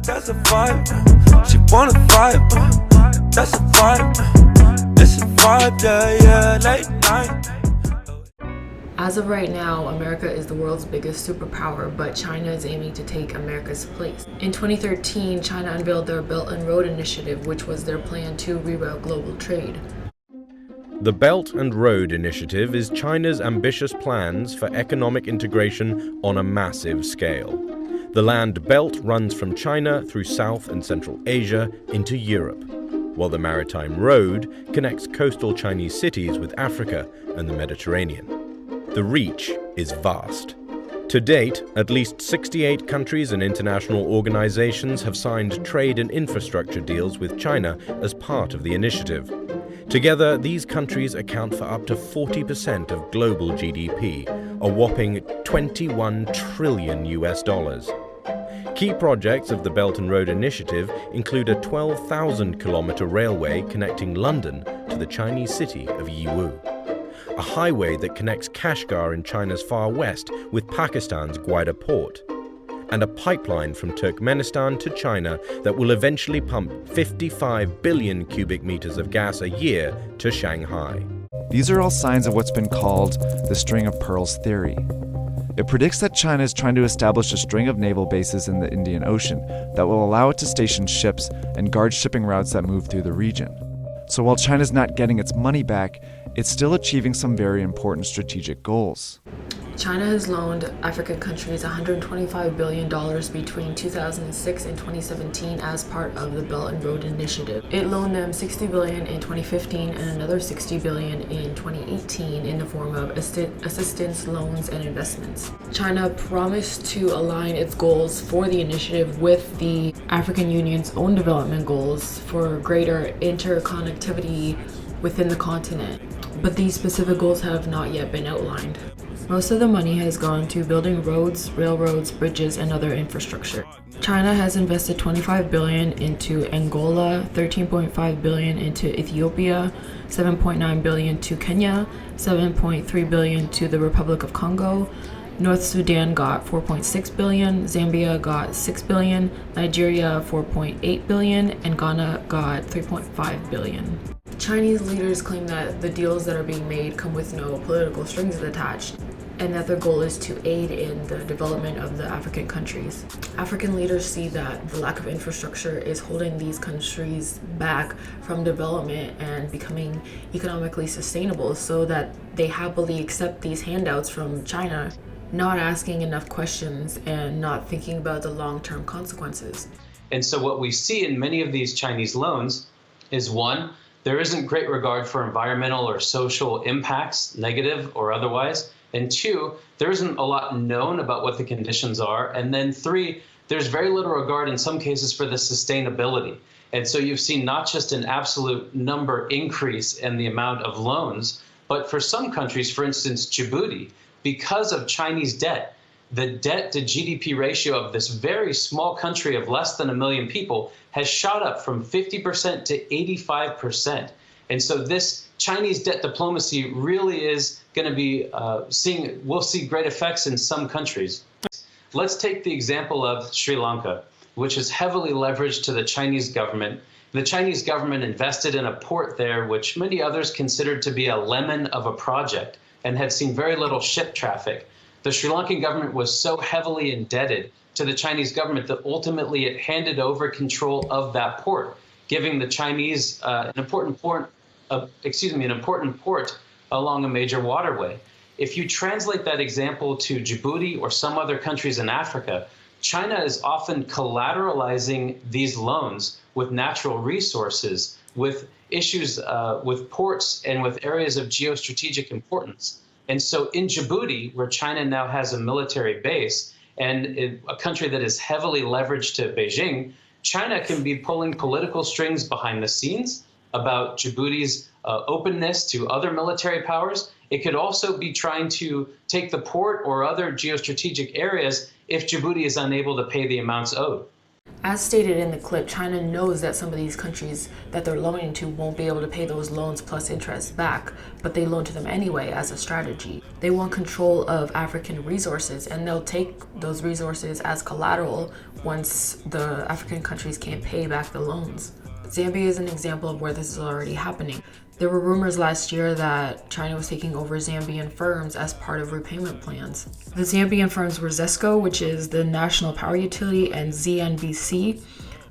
That's a vibe. She wanna vibe. That's a vibe. It's a vibe, yeah, late night. As of right now, America is the world's biggest superpower, but China is aiming to take America's place. In 2013, China unveiled their Belt and Road Initiative, which was their plan to reroute global trade. The Belt and Road Initiative is China's ambitious plans for economic integration on a massive scale. The land belt runs from China through South and Central Asia into Europe, while the Maritime Road connects coastal Chinese cities with Africa and the Mediterranean. The reach is vast. To date, at least 68 countries and international organizations have signed trade and infrastructure deals with China as part of the initiative. Together, these countries account for up to 40% of global GDP, a whopping $21 trillion. Key projects of the Belt and Road Initiative include a 12,000-kilometer railway connecting London to the Chinese city of Yiwu, a highway that connects Kashgar in China's far west with Pakistan's Gwaida port, and a pipeline from Turkmenistan to China that will eventually pump 55 billion cubic meters of gas a year to Shanghai. These are all signs of what's been called the string of pearls theory. It predicts that China is trying to establish a string of naval bases in the Indian Ocean that will allow it to station ships and guard shipping routes that move through the region. So while China's not getting its money back, it's still achieving some very important strategic goals. China has loaned African countries $125 billion between 2006 and 2017 as part of the Belt and Road Initiative. It loaned them $60 billion in 2015 and another $60 billion in 2018 in the form of assistance, loans, and investments. China promised to align its goals for the initiative with the African Union's own development goals for greater interconnectivity within the continent, but these specific goals have not yet been outlined. Most of the money has gone to building roads, railroads, bridges, and other infrastructure. China has invested $25 billion into Angola, $13.5 billion into Ethiopia, $7.9 billion to Kenya, $7.3 billion to the Republic of Congo. North Sudan got $4.6 billion, Zambia got $6 billion, Nigeria $4.8 billion, and Ghana got $3.5 billion. Chinese leaders claim that the deals that are being made come with no political strings attached, and that their goal is to aid in the development of the African countries. African leaders see that the lack of infrastructure is holding these countries back from development and becoming economically sustainable, so that they happily accept these handouts from China, not asking enough questions and not thinking about the long-term consequences. And so what we see in many of these Chinese loans is, one, there isn't great regard for environmental or social impacts, negative or otherwise. And two, there isn't a lot known about what the conditions are. And then three, there's very little regard in some cases for the sustainability. And so you've seen not just an absolute number increase in the amount of loans, but for some countries, for instance, Djibouti, because of Chinese debt, the debt to GDP ratio of this very small country of less than 1 million people has shot up from 50% to 85%. And so this Chinese debt diplomacy really is going to be we'll see great effects in some countries. Let's take the example of Sri Lanka, which is heavily leveraged to the Chinese government. The Chinese government invested in a port there, which many others considered to be a lemon of a project and had seen very little ship traffic. The Sri Lankan government was so heavily indebted to the Chinese government that ultimately it handed over control of that port, giving the Chinese an important port along a major waterway. If you translate that example to Djibouti or some other countries in Africa, China is often collateralizing these loans with natural resources, with issues with ports and with areas of geostrategic importance. And so in Djibouti, where China now has a military base and a country that is heavily leveraged to Beijing, China can be pulling political strings behind the scenes about Djibouti's openness to other military powers. It could also be trying to take the port or other geostrategic areas if Djibouti is unable to pay the amounts owed. As stated in the clip, China knows that some of these countries that they're loaning to won't be able to pay those loans plus interest back, but they loan to them anyway as a strategy. They want control of African resources, and they'll take those resources as collateral once the African countries can't pay back the loans. Zambia is an example of where this is already happening. There were rumors last year that China was taking over Zambian firms as part of repayment plans. The Zambian firms were ZESCO, which is the national power utility, and ZNBC,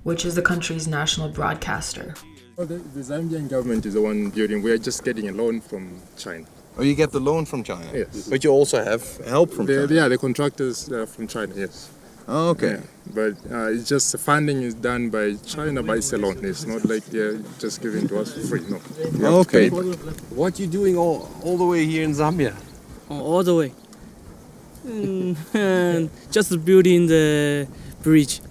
which is the country's national broadcaster. Well, the Zambian government is the one building. We are just getting a loan from China. Oh, you get the loan from China? Yes. But you also have help from China? Yeah, the contractors from China, yes. Oh, okay. Yeah. But it's just the funding is done by China, by it's a loan. It's not like they're just giving to us for free, no. Okay. What are you doing all the way here in Zambia? All the way. Just building the bridge.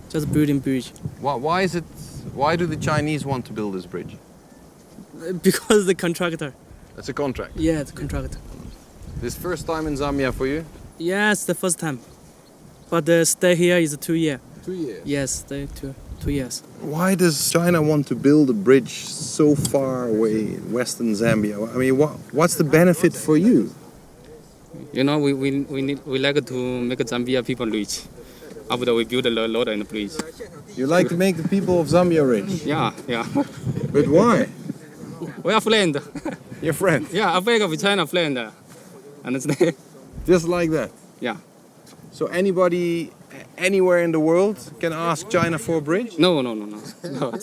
Just building bridge. Why do the Chinese want to build this bridge? Because the contractor. That's a contract. Yeah, the contractor. This first time in Zambia for you? Yes, the first time. But the stay here is 2 years. 2 years? Yes, stay 2 years. Why does China want to build a bridge so far away in western Zambia? I mean, what's the benefit for you? You know, we like to make Zambia people rich. After we build a lot and bridge. You like to make the people of Zambia rich? Yeah. But why? We are friends. Your friend? Yeah, Africa with China friend. Understand? Just like that? Yeah. So anybody, anywhere in the world can ask China for a bridge? No.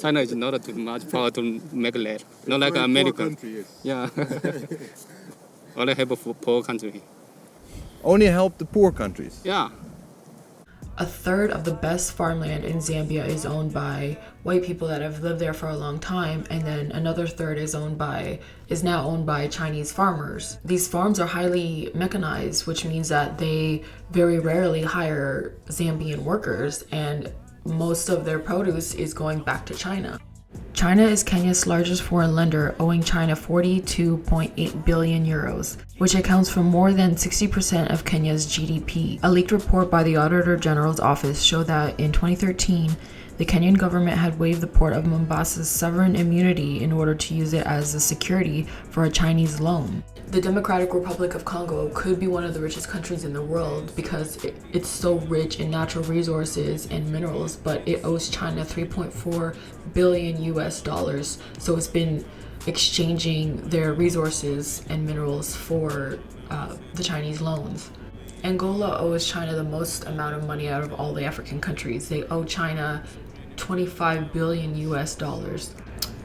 China is not too much power to make that. Not like America. Country, yes. Yeah. Only help for poor country. Only help the poor countries? Yeah. A third of the best farmland in Zambia is owned by white people that have lived there for a long time, and then another third is now owned by Chinese farmers. These farms are highly mechanized, which means that they very rarely hire Zambian workers, and most of their produce is going back to China. China is Kenya's largest foreign lender, owing China 42.8 billion euros, which accounts for more than 60% of Kenya's GDP. A leaked report by the Auditor General's office showed that in 2013, the Kenyan government had waived the port of Mombasa's sovereign immunity in order to use it as a security for a Chinese loan. The Democratic Republic of Congo could be one of the richest countries in the world because it's so rich in natural resources and minerals, but it owes China 3.4 billion US dollars. So it's been exchanging their resources and minerals for the Chinese loans. Angola owes China the most amount of money out of all the African countries. They owe China 25 billion US dollars.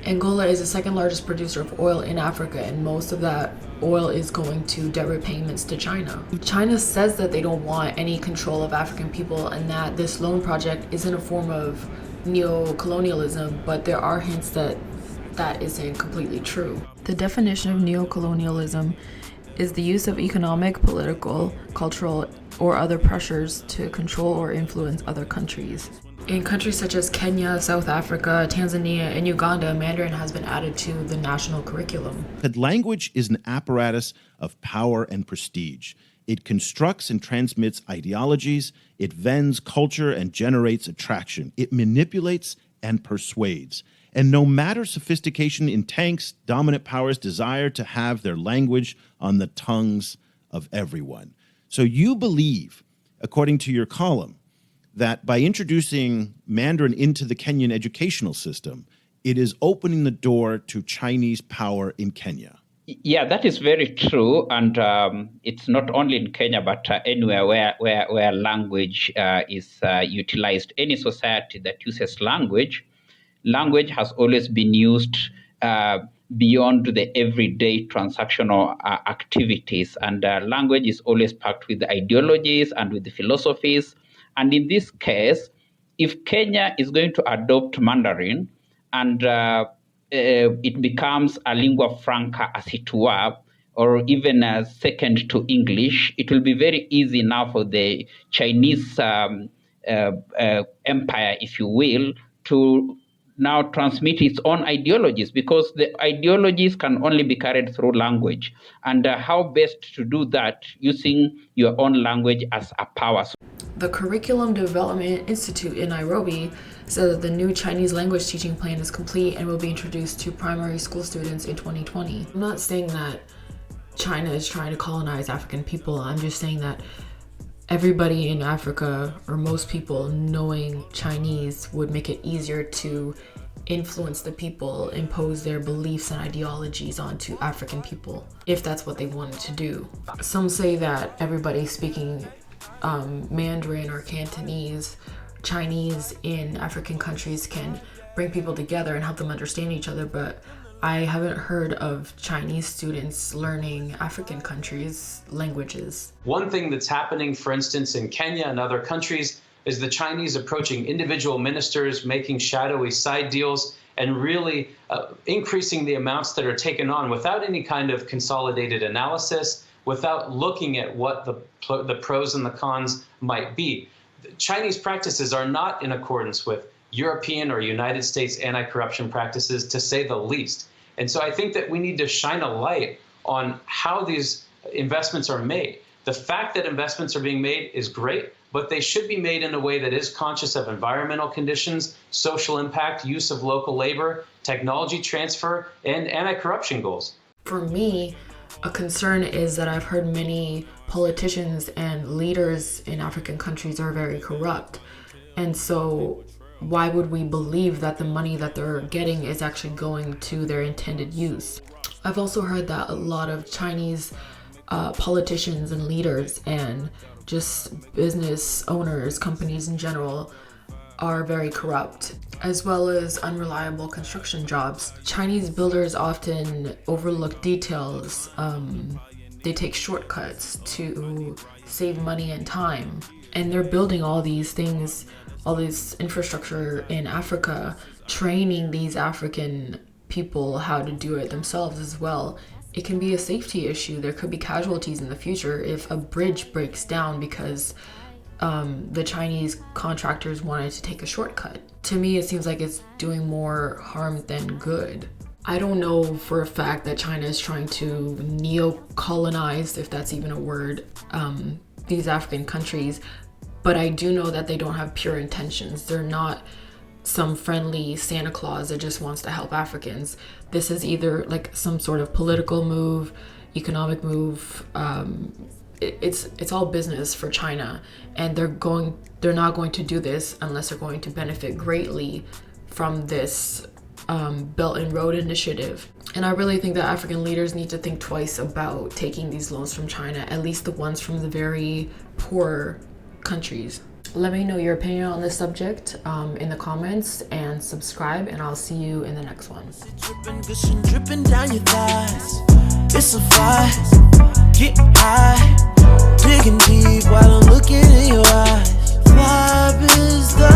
Angola is the second largest producer of oil in Africa, and most of that oil is going to debt repayments to China. China says that they don't want any control of African people and that this loan project isn't a form of neo-colonialism, but there are hints that that isn't completely true. The definition of neo-colonialism is the use of economic, political, cultural, or other pressures to control or influence other countries. In countries such as Kenya, South Africa, Tanzania, and Uganda, Mandarin has been added to the national curriculum. That language is an apparatus of power and prestige. It constructs and transmits ideologies, it vends culture and generates attraction. It manipulates and persuades. And no matter sophistication in tanks, dominant powers desire to have their language on the tongues of everyone. So you believe, according to your column, that by introducing Mandarin into the Kenyan educational system, it is opening the door to Chinese power in Kenya. Yeah, that is very true. And it's not only in Kenya, but anywhere where language is utilized. Any society that uses language has always been used beyond the everyday transactional activities. And language is always packed with ideologies and with philosophies. And in this case, if Kenya is going to adopt Mandarin and it becomes a lingua franca, as it were, or even second to English, it will be very easy now for the Chinese empire, if you will, to now transmit its own ideologies, because the ideologies can only be carried through language. And how best to do that using your own language as a power. The Curriculum Development Institute in Nairobi said that the new Chinese language teaching plan is complete and will be introduced to primary school students in 2020. I'm not saying that China is trying to colonize African people. I'm just saying that everybody in Africa, or most people knowing Chinese, would make it easier to influence the people, impose their beliefs and ideologies onto African people, if that's what they wanted to do. Some say that everybody speaking Mandarin or Cantonese, Chinese in African countries can bring people together and help them understand each other, but I haven't heard of Chinese students learning African countries' languages. One thing that's happening, for instance, in Kenya and other countries, is the Chinese approaching individual ministers, making shadowy side deals, and really increasing the amounts that are taken on without any kind of consolidated analysis, without looking at what the pros and the cons might be. Chinese practices are not in accordance with European or United States anti-corruption practices, to say the least. And so I think that we need to shine a light on how these investments are made. The fact that investments are being made is great, but they should be made in a way that is conscious of environmental conditions, social impact, use of local labor, technology transfer, and anti-corruption goals. For me, a concern is that I've heard many politicians and leaders in African countries are very corrupt. And so why would we believe that the money that they're getting is actually going to their intended use? I've also heard that a lot of Chinese politicians and leaders and just business owners, companies in general, are very corrupt, as well as unreliable construction jobs. Chinese builders often overlook details. They take shortcuts to save money and time. And they're building all these things, all this infrastructure in Africa, training these African people how to do it themselves as well. It can be a safety issue. There could be casualties in the future if a bridge breaks down because the Chinese contractors wanted to take a shortcut. To me, it seems like it's doing more harm than good. I don't know for a fact that China is trying to neo-colonize, if that's even a word, these African countries, but I do know that they don't have pure intentions. They're not some friendly Santa Claus that just wants to help Africans. This is either like some sort of political move, economic move. It's all business for China, and they're not going to do this unless they're going to benefit greatly from this Belt and Road Initiative. And I really think that African leaders need to think twice about taking these loans from China, at least the ones from the very poor countries. Let me know your opinion on this subject in the comments, and subscribe, and I'll see you in the next one. Dripping down your thighs. It's a vibe. Get high, digging deep while I'm looking in your eyes. Vibe is the